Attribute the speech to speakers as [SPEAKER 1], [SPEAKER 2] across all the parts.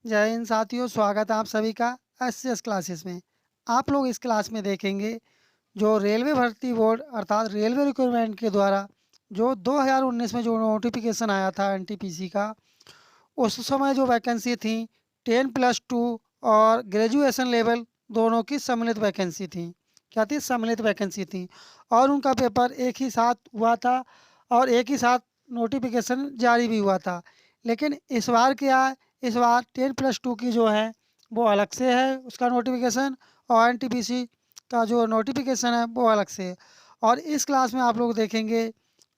[SPEAKER 1] जय हिंद साथियों, स्वागत है आप सभी का एससीएस क्लासेस में। आप लोग इस क्लास में देखेंगे जो रेलवे भर्ती बोर्ड अर्थात रेलवे रिक्रूटमेंट के द्वारा जो 2019 में जो नोटिफिकेशन आया था एनटीपीसी का, उस समय जो वैकेंसी थी 10+2 और ग्रेजुएशन लेवल दोनों की सम्मिलित वैकेंसी थी। क्या थी? सम्मिलित वैकेंसी थी और उनका पेपर एक ही साथ हुआ था और एक ही साथ नोटिफिकेशन जारी भी हुआ था। लेकिन इस बार क्या है, इस बार 10+2 की जो है वो अलग से है उसका नोटिफिकेशन, और एनटीपीसी का जो नोटिफिकेशन है वो अलग से है। और इस क्लास में आप लोग देखेंगे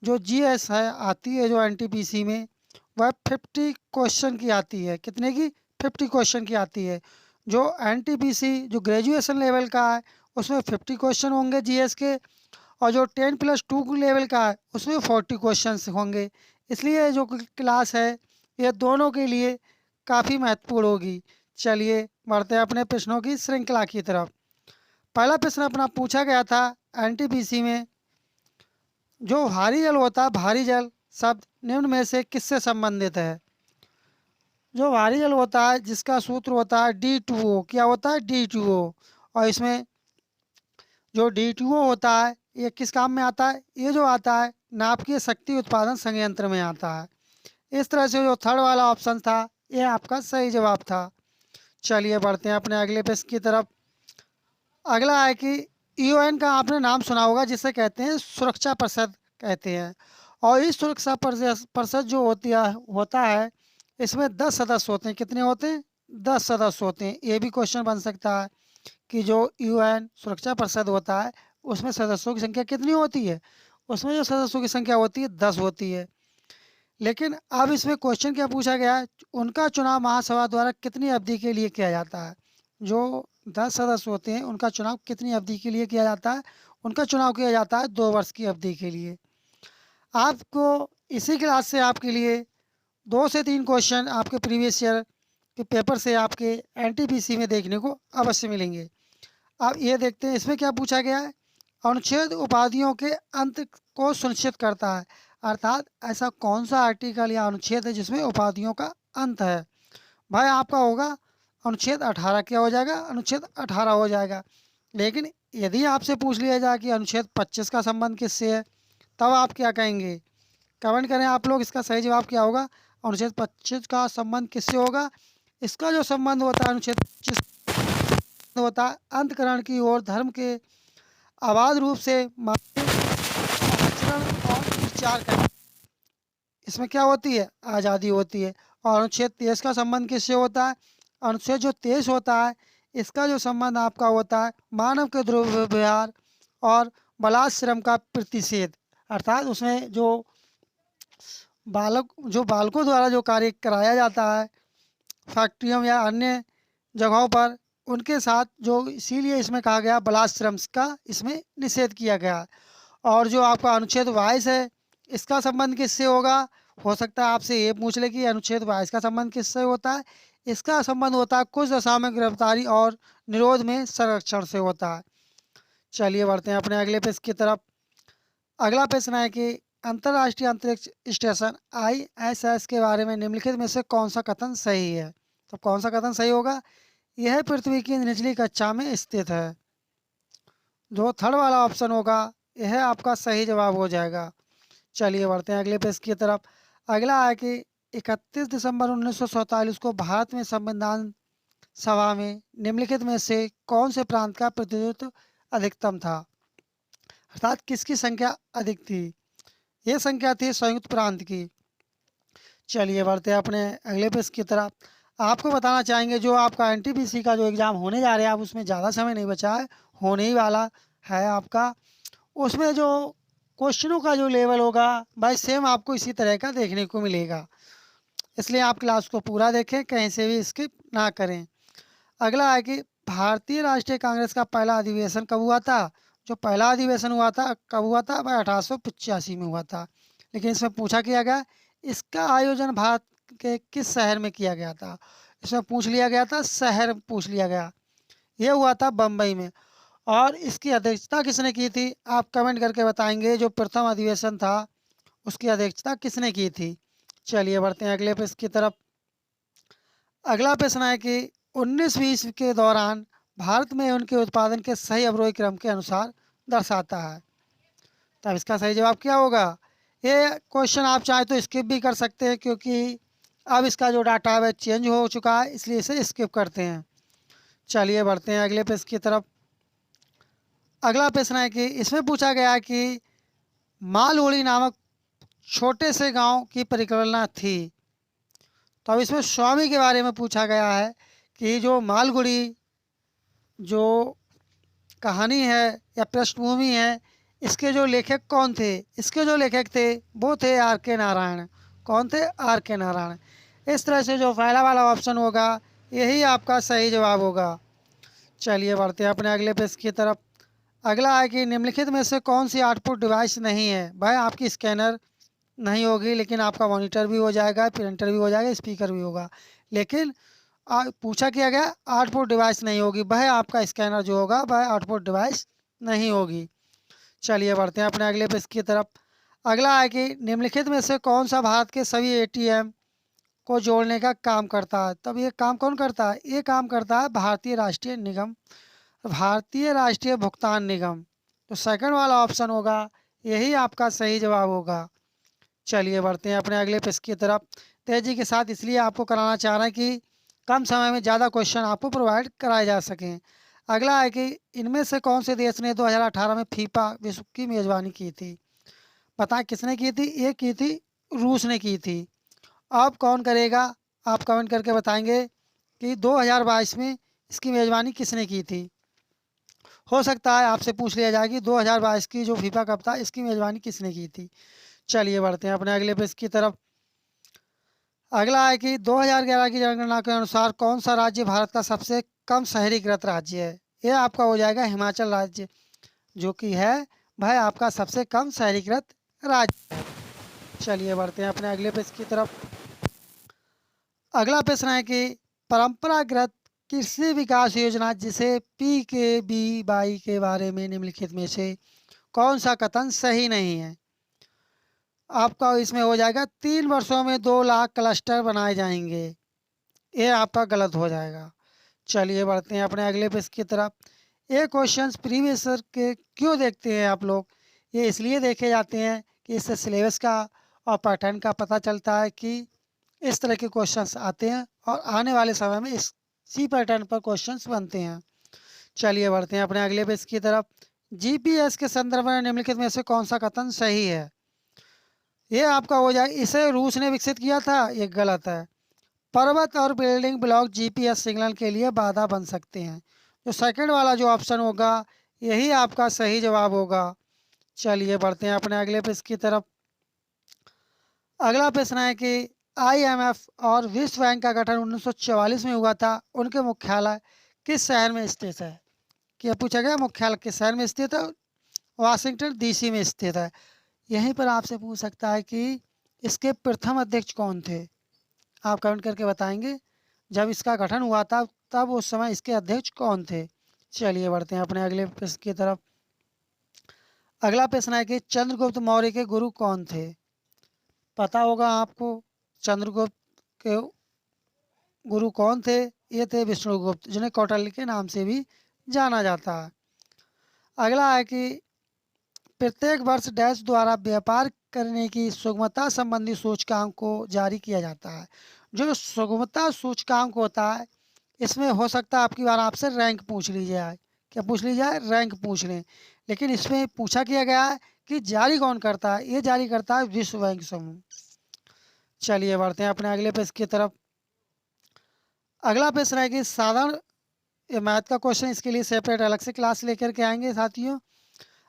[SPEAKER 1] जो जीएस है आती है जो एनटीपीसी में, वह 50 क्वेश्चन की आती है। कितने की? 50 क्वेश्चन की आती है। जो एनटीपीसी जो ग्रेजुएशन लेवल का है उसमें 50 क्वेश्चन होंगे जीएस के, और जो 10+2 लेवल का है उसमें 40 क्वेश्चन होंगे। इसलिए जो क्लास है ये दोनों के लिए काफ़ी महत्वपूर्ण होगी। चलिए बढ़ते हैं अपने प्रश्नों की श्रृंखला की तरफ। पहला प्रश्न अपना पूछा गया था एनटीपीसी में, जो भारी जल होता है, भारी जल शब्द निम्न में से किससे संबंधित है? जो भारी जल होता है जिसका सूत्र होता है D2O। क्या होता है? D2O। और इसमें जो D2O होता है ये किस काम में आता है? ये जो आता है नाभिकीय शक्ति उत्पादन संयंत्र में आता है। इस तरह से जो थर्ड वाला ऑप्शन था ये आपका सही जवाब था। चलिए बढ़ते हैं अपने अगले प्रश्न की तरफ। अगला है कि यूएन का आपने नाम सुना होगा, जिसे कहते हैं सुरक्षा परिषद कहते हैं। और इस सुरक्षा परिषद जो होता है इसमें 10 सदस्य होते हैं। कितने होते हैं? 10 सदस्य होते हैं। ये भी क्वेश्चन बन सकता है कि जो यूएन सुरक्षा परिषद होता है उसमें सदस्यों की संख्या कितनी होती है? उसमें जो सदस्यों की संख्या होती है 10 होती है। लेकिन अब इसमें क्वेश्चन क्या पूछा गया है, उनका चुनाव महासभा द्वारा कितनी अवधि के लिए किया जाता है? जो 10 सदस्य होते हैं उनका चुनाव कितनी अवधि के लिए किया जाता है? उनका चुनाव किया जाता है 2 वर्ष की अवधि के लिए। आपको इसी क्लास से आपके लिए 2 से 3 क्वेश्चन आपके प्रीवियस ईयर के पेपर से आपके एनटीपीसी में देखने को अवश्य मिलेंगे। अब ये देखते हैं इसमें क्या पूछा गया है। अनुच्छेद उपाधियों के अंत को सुनिश्चित करता है, अर्थात ऐसा कौन सा आर्टिकल या अनुच्छेद है जिसमें उपाधियों का अंत है? भाई आपका होगा अनुच्छेद 18। क्या हो जाएगा? अनुच्छेद 18 हो जाएगा। लेकिन यदि आपसे पूछ लिया जाए कि अनुच्छेद 25 का संबंध किससे है, तब आप क्या कहेंगे? कमेंट करें आप लोग, इसका सही जवाब क्या होगा? अनुच्छेद 25 का संबंध किससे होगा? इसका जो संबंध होता है अनुच्छेद 25 होता है अंतकरण की ओर धर्म के अबाध रूप से आचरण और विचार करना। इसमें क्या होती है? आज़ादी होती है। और अनुच्छेद 23 का संबंध किससे होता है? अनुच्छेद जो 23 होता है इसका जो संबंध आपका होता है मानव के दुर्व्यवहार और बलात्श्रम का प्रतिषेध, अर्थात उसमें जो बालकों द्वारा जो कार्य कराया जाता है फैक्ट्रियों या अन्य जगहों पर उनके साथ, जो इसीलिए इसमें कहा गया बलात्श्रम का इसमें निषेध किया गया। और जो आपका अनुच्छेद 22 है इसका संबंध किससे होगा? हो सकता है आपसे ये पूछ ले कि अनुच्छेद 22 का संबंध किससे होता है। इसका संबंध होता है कुछ दशा में गिरफ्तारी और निरोध में संरक्षण से होता है। चलिए बढ़ते हैं अपने अगले प्रश्न की तरफ। अगला प्रश्न है कि अंतर्राष्ट्रीय अंतरिक्ष स्टेशन आईएसएस के बारे में निम्नलिखित में से कौन सा कथन सही है? तो कौन सा कथन सही होगा? यह पृथ्वी की निचली कक्षा में स्थित है। जो थर्ड वाला ऑप्शन होगा यह आपका सही जवाब हो जाएगा। चलिए बढ़ते हैं अगले पेज की तरफ। अगला है कि 31 दिसंबर 1947 को भारत में संविधान सभा में निम्नलिखित में से कौन से प्रांत का प्रतिनिधित्व अधिकतम था, अर्थात किसकी संख्या अधिक थी? ये संख्या थी संयुक्त प्रांत की। चलिए बढ़ते हैं अपने अगले पेज की तरफ। आपको बताना चाहेंगे जो आपका एनटीपीसी का जो एग्ज़ाम होने जा रहा है, आप उसमें ज़्यादा समय नहीं बचा है, होने ही वाला है आपका। उसमें जो क्वेश्चनों का जो लेवल होगा भाई सेम आपको इसी तरह का देखने को मिलेगा। इसलिए आप क्लास को पूरा देखें, कहीं से भी स्किप ना करें। अगला है कि भारतीय राष्ट्रीय कांग्रेस का पहला अधिवेशन कब हुआ था? जो पहला अधिवेशन हुआ था कब हुआ था भाई? 1885 में हुआ था। लेकिन इसमें पूछा किया गया इसका आयोजन भारत के किस शहर में किया गया था? इसमें पूछ लिया गया था, शहर पूछ लिया गया। ये हुआ था बम्बई में। और इसकी अध्यक्षता किसने की थी? आप कमेंट करके बताएंगे जो प्रथम अधिवेशन था उसकी अध्यक्षता किसने की थी। चलिए बढ़ते हैं अगले प्रश्न की तरफ। अगला प्रश्न है कि 1920 के दौरान भारत में उनके उत्पादन के सही अवरोही क्रम के अनुसार दर्शाता है। तब इसका सही जवाब क्या होगा? ये क्वेश्चन आप चाहे तो स्किप भी कर सकते हैं, क्योंकि अब इसका जो डाटा है वह चेंज हो चुका है, इसलिए इसे स्किप करते हैं। चलिए बढ़ते हैं अगले प्रश्न की तरफ। अगला प्रश्न है कि इसमें पूछा गया है कि मालगुड़ी नामक छोटे से गांव की परिकल्पना थी। तो अब इसमें स्वामी के बारे में पूछा गया है कि जो मालगुड़ी जो कहानी है या पृष्ठभूमि है, इसके जो लेखक कौन थे? इसके जो लेखक थे वो थे आर के नारायण। कौन थे? आर के नारायण। इस तरह से जो पहला वाला ऑप्शन होगा यही आपका सही जवाब होगा। चलिए बढ़ते हैं अपने अगले प्रश्न की तरफ। अगला है कि निम्नलिखित में से कौन सी आउटपुट डिवाइस नहीं है? भाई आपकी स्कैनर नहीं होगी, लेकिन आपका मॉनिटर भी हो जाएगा, प्रिंटर भी हो जाएगा, स्पीकर भी होगा, लेकिन पूछा किया गया आउटपुट डिवाइस नहीं होगी। वह आपका स्कैनर जो होगा वह आउटपुट डिवाइस नहीं होगी। चलिए बढ़ते हैं अपने अगले प्रश्न की तरफ। अगला है कि निम्नलिखित में से कौन सा भारत के सभी एटीएम को जोड़ने का काम करता है? तब ये काम कौन करता है? ये काम करता है भारतीय राष्ट्रीय निगम, भारतीय राष्ट्रीय भुगतान निगम। तो सेकंड वाला ऑप्शन होगा यही आपका सही जवाब होगा। चलिए बढ़ते हैं अपने अगले प्रश्न की तरफ तेजी के साथ, इसलिए आपको कराना चाह रहे हैं कि कम समय में ज़्यादा क्वेश्चन आपको प्रोवाइड कराए जा सकें। अगला है कि इनमें से कौन से देश ने 2018 में फीफा विश्व की मेज़बानी की थी? बताएं किसने की थी? ये की थी रूस ने की थी। अब कौन करेगा? आप कमेंट करके बताएंगे कि 2022 में इसकी मेज़बानी किसने की थी। हो सकता है आपसे पूछ लिया जाए कि 2022 की जो फीफा कप था इसकी मेज़बानी किसने की थी। चलिए बढ़ते हैं अपने अगले प्रश्न की तरफ। अगला है कि 2011 की जनगणना के अनुसार कौन सा राज्य भारत का सबसे कम शहरीकृत राज्य है? ये आपका हो जाएगा हिमाचल राज्य, जो कि है भाई आपका सबसे कम शहरीकृत राज्य। चलिए बढ़ते हैं अपने अगले प्रश्न की तरफ। अगला प्रश्न है कि परंपरागत कृषि विकास योजना जिसे PKBY के बारे में निम्नलिखित में से कौन सा कथन सही नहीं है? आपका इसमें हो जाएगा 3 वर्षों में 2 लाख क्लस्टर बनाए जाएंगे। ये आपका गलत हो जाएगा। चलिए बढ़ते हैं अपने अगले प्रश्न की तरफ। ये क्वेश्चंस प्रीवियस ईयर के क्यों देखते हैं आप लोग? ये इसलिए देखे जाते हैं कि इससे सिलेबस का और पैटर्न का पता चलता है कि इस तरह के क्वेश्चंस आते हैं और आने वाले समय में इसी पैटर्न पर क्वेश्चंस बनते हैं। चलिए बढ़ते हैं अपने अगले प्रश्न की तरफ। GPS के संदर्भ में निम्नलिखित में से कौन सा कथन सही है? ये आपका हो जाए इसे रूस ने विकसित किया था, ये गलत है। पर्वत और बिल्डिंग ब्लॉक GPS सिग्नल के लिए बाधा बन सकते हैं। जो सेकंड वाला जो ऑप्शन होगा यही आपका सही जवाब होगा। चलिए बढ़ते हैं अपने अगले प्रश्न की तरफ। अगला प्रश्न है कि IMF और विश्व बैंक का गठन 1944 में हुआ था, उनके मुख्यालय किस शहर में स्थित है? क्या पूछा गया मुख्यालय किस शहर में स्थित है? वाशिंगटन DC में स्थित है। यहीं पर आपसे पूछ सकता है कि इसके प्रथम अध्यक्ष कौन थे? आप कमेंट करके बताएंगे जब इसका गठन हुआ था तब उस समय इसके अध्यक्ष कौन थे। चलिए बढ़ते हैं अपने अगले प्रश्न की तरफ। अगला प्रश्न है कि चंद्रगुप्त मौर्य के गुरु कौन थे? पता होगा आपको चंद्रगुप्त के गुरु कौन थे? ये थे विष्णुगुप्त, जिन्हें कौटिल्य के नाम से भी जाना जाता है। अगला है कि प्रत्येक वर्ष डैश द्वारा व्यापार करने की सुगमता संबंधी सूचकांक को जारी किया जाता है। जो सुगमता सूचकांक होता है इसमें हो सकता है आपकी बार आपसे रैंक पूछ ली जाए। क्या पूछ ली जाए? रैंक पूछ लें। लेकिन इसमें पूछा किया गया है कि जारी कौन करता है? ये जारी करता है विश्व बैंक समूह। चलिए बढ़ते हैं अपने अगले प्रश्न की तरफ। अगला प्रश्न है कि साधारण ये मैथ का क्वेश्चन, इसके लिए सेपरेट अलग से क्लास लेकर के आएंगे साथियों।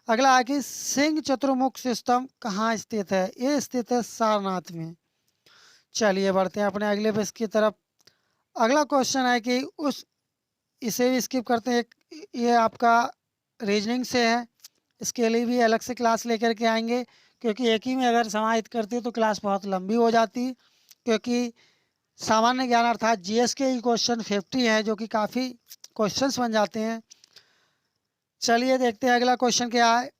[SPEAKER 1] अगला है कि सिंह चतुर्मुख सिस्टम कहाँ स्थित है? ये स्थित है सारनाथ में। चलिए बढ़ते हैं अपने अगले प्रश्न की तरफ। अगला क्वेश्चन है कि इसे भी स्किप करते हैं। ये आपका रीजनिंग से है, इसके लिए भी अलग से क्लास लेकर के आएंगे, क्योंकि एक ही में अगर समाहित करते तो क्लास बहुत लंबी हो जाती। क्योंकि सामान्य ज्ञान अर्थात GS के ही क्वेश्चन 50 है, जो कि काफ़ी क्वेश्चंस बन जाते हैं। चलिए देखते हैं अगला क्वेश्चन क्या है।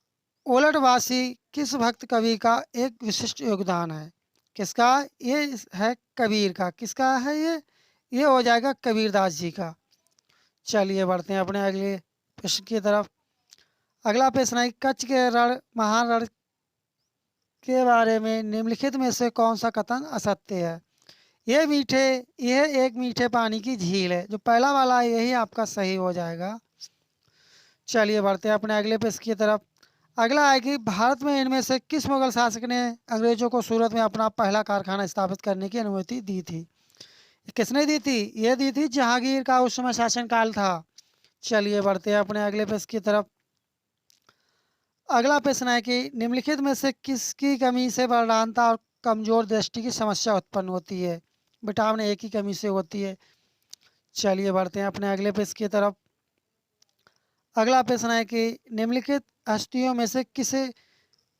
[SPEAKER 1] ओलटवासी किस भक्त कवि का एक विशिष्ट योगदान है? किसका? ये है कबीर का। किसका है ये? ये हो जाएगा कबीरदास जी का। चलिए बढ़ते हैं अपने अगले प्रश्न की तरफ। अगला प्रश्न है, कच्छ के रण, महान रण के बारे में निम्नलिखित में से कौन सा कथन असत्य है? यह एक मीठे पानी की झील है। जो पहला वाला है यही आपका सही हो जाएगा। चलिए बढ़ते हैं अपने अगले प्रश्न की तरफ। अगला है कि भारत में इनमें से किस मुगल शासक ने अंग्रेजों को सूरत में अपना पहला कारखाना स्थापित करने की अनुमति दी थी? किसने दी थी? ये दी थी जहांगीर का उस समय शासनकाल था। चलिए बढ़ते हैं अपने अगले प्रश्न की तरफ। अगला प्रश्न है कि निम्नलिखित में से किसकी कमी से बलवानता और कमजोर दृष्टि की समस्या उत्पन्न होती है? विटामिन ए की कमी से होती है। चलिए बढ़ते हैं अपने अगले प्रश्न की तरफ। अगला प्रश्न है कि निम्नलिखित हस्तियों में से किसे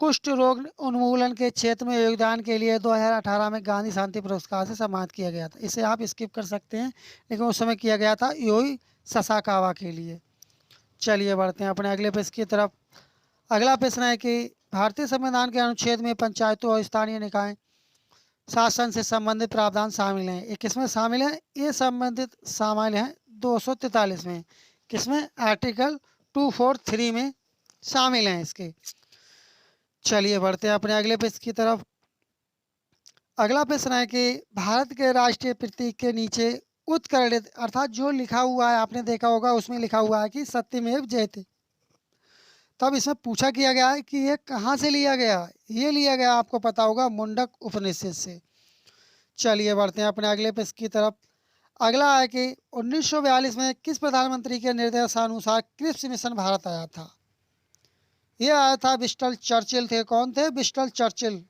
[SPEAKER 1] कुष्ठ रोग उन्मूलन के क्षेत्र में योगदान के लिए 2018 में गांधी शांति पुरस्कार से सम्मानित किया गया था? इसे आप स्किप कर सकते हैं, लेकिन उस समय किया गया था योई ससाकावा के लिए। चलिए बढ़ते हैं अपने अगले प्रश्न की तरफ। अगला प्रश्न है कि भारतीय संविधान के अनुच्छेद में पंचायतों और स्थानीय निकाय शासन से संबंधित प्रावधान शामिल हैं। ये किसमें शामिल है? ये संबंधित शामिल हैं 243 में। किसमें? आर्टिकल 243 में शामिल हैं इसके। चलिए बढ़ते हैं अपने अगले प्रश्न की तरफ। अगला प्रश्न है कि भारत के राष्ट्रीय प्रतीक के नीचे उत्कर्णित अर्थात जो लिखा हुआ है, आपने देखा होगा उसमें लिखा हुआ है कि सत्यमेव जयते। तब इसमें पूछा किया गया है कि ये कहाँ से लिया गया? ये लिया गया आपको पता होगा मुंडक उपनिषद से। चलिए बढ़ते हैं अपने अगले प्रश्न की तरफ। अगला है कि 1942 में किस प्रधानमंत्री के निर्देशानुसार क्रिप्स मिशन भारत आया था? ये आया था विस्टन चर्चिल थे। कौन थे? Winston Churchill.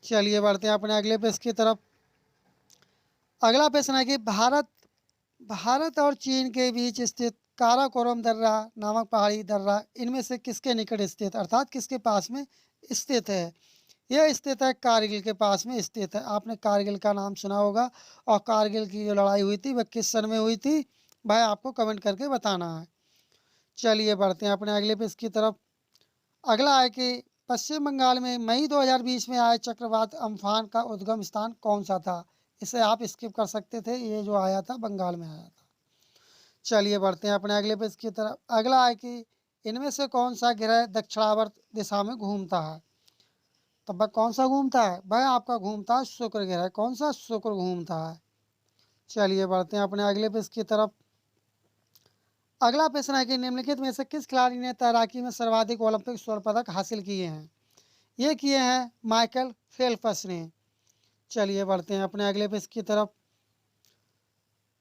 [SPEAKER 1] चलिए बढ़ते हैं अपने अगले प्रश्न की तरफ। अगला प्रश्न है कि भारत और चीन के बीच स्थित काराकोरम दर्रा नामक पहाड़ी दर्रा इनमें से किसके निकट स्थित अर्थात किसके पास में स्थित है? यह स्थित है कारगिल के पास में स्थित है। आपने कारगिल का नाम सुना होगा, और कारगिल की जो लड़ाई हुई थी वह किस सन में हुई थी भाई, आपको कमेंट करके बताना है। चलिए बढ़ते हैं अपने अगले पेज की तरफ। अगला है कि पश्चिम बंगाल में मई 2020 में आए चक्रवात अम्फान का उद्गम स्थान कौन सा था? इसे आप स्किप कर सकते थे, ये जो आया था बंगाल में आया था। चलिए बढ़ते हैं अपने अगले पेज की तरफ। अगला है कि इनमें से कौन सा ग्रह दक्षिणावर्त दिशा में घूमता है? तो भाई कौन सा घूमता है? भाई आपका घूमता है शुक्र ग्रह। कौन सा? शुक्र घूमता है। चलिए बढ़ते हैं अपने अगले पेज की तरफ। अगला प्रश्न है कि निम्नलिखित में से किस खिलाड़ी ने तैराकी में सर्वाधिक ओलंपिक स्वर्ण पदक हासिल किए हैं? ये किए हैं माइकल फेल्प्स ने। चलिए बढ़ते हैं अपने अगले प्रश्न की तरफ।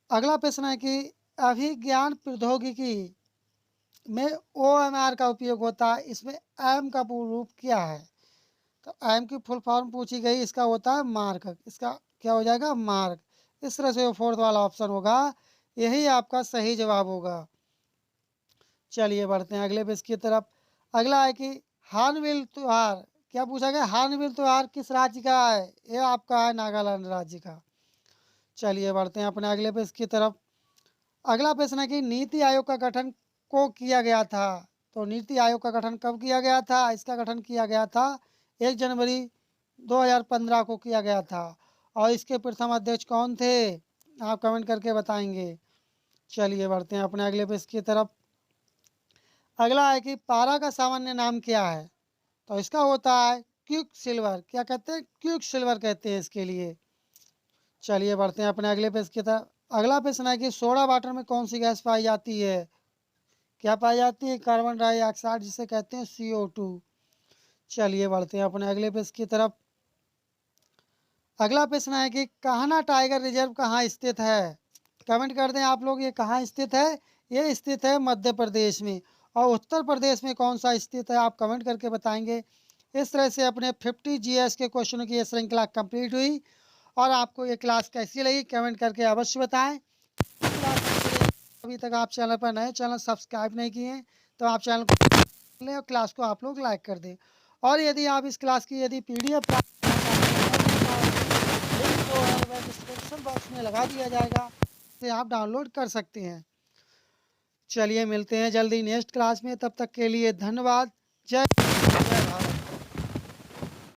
[SPEAKER 1] अगला प्रश्न है कि अभिज्ञान प्रौद्योगिकी में OMR का उपयोग होता है, इसमें एम का पूर्ण रूप क्या है? तो एम की फुल फॉर्म पूछी गई, इसका होता है मार्क। इसका क्या हो जाएगा? मार्क। इस तरह से फोर्थ वाला ऑप्शन होगा, यही आपका सही जवाब होगा। चलिए बढ़ते हैं अगले पेज की तरफ। अगला है कि हार्नबिल त्योहार, क्या पूछा गया? हार्नबिल त्योहार किस राज्य का है? ये आपका है नागालैंड राज्य का। चलिए बढ़ते हैं अपने अगले पेज की तरफ। अगला प्रश्न है कि नीति आयोग का गठन को किया गया था? तो नीति आयोग का गठन कब किया गया था? इसका गठन किया गया था 1 जनवरी 2015 को किया गया था। और इसके प्रथम अध्यक्ष कौन थे? आप कमेंट करके बताएंगे। चलिए बढ़ते हैं अपने अगले पेज की तरफ। अगला है कि पारा का सामान्य नाम क्या है? तो इसका होता है क्विक सिल्वर। क्या कहते हैं? क्विक सिल्वर कहते हैं इसके लिए। चलिए बढ़ते हैं अपने अगले पेज की तरफ। अगला प्रश्न है कि सोडा वाटर में कौन सी गैस पाई जाती है? क्या पाई जाती है? कार्बन डाइऑक्साइड, जिसे कहते हैं CO2। चलिए बढ़ते हैं अपने अगले पेज की तरफ। अगला प्रश्न है कि कान्हा टाइगर रिजर्व कहाँ स्थित है? कमेंट कर दें आप लोग, ये कहाँ स्थित है? ये स्थित है मध्य प्रदेश में। और उत्तर प्रदेश में कौन सा स्थित है? आप कमेंट करके बताएंगे। इस तरह से अपने 50 GS के क्वेश्चनों की ये श्रृंखला कंप्लीट हुई। और आपको ये क्लास कैसी लगी कमेंट करके अवश्य बताएं। अभी तक आप चैनल पर नए, चैनल सब्सक्राइब नहीं किए हैं तो आप चैनल को लें और क्लास को आप लोग लाइक कर दें। और यदि आप इस क्लास की यदि PDF प्राप्त करना चाहते हैं तो लिंक जो है वह डिस्क्रिप्शन बॉक्स में लगा दिया जाएगा, से आप डाउनलोड कर सकते हैं। चलिए मिलते हैं जल्दी नेक्स्ट क्लास में, तब तक के लिए धन्यवाद। जय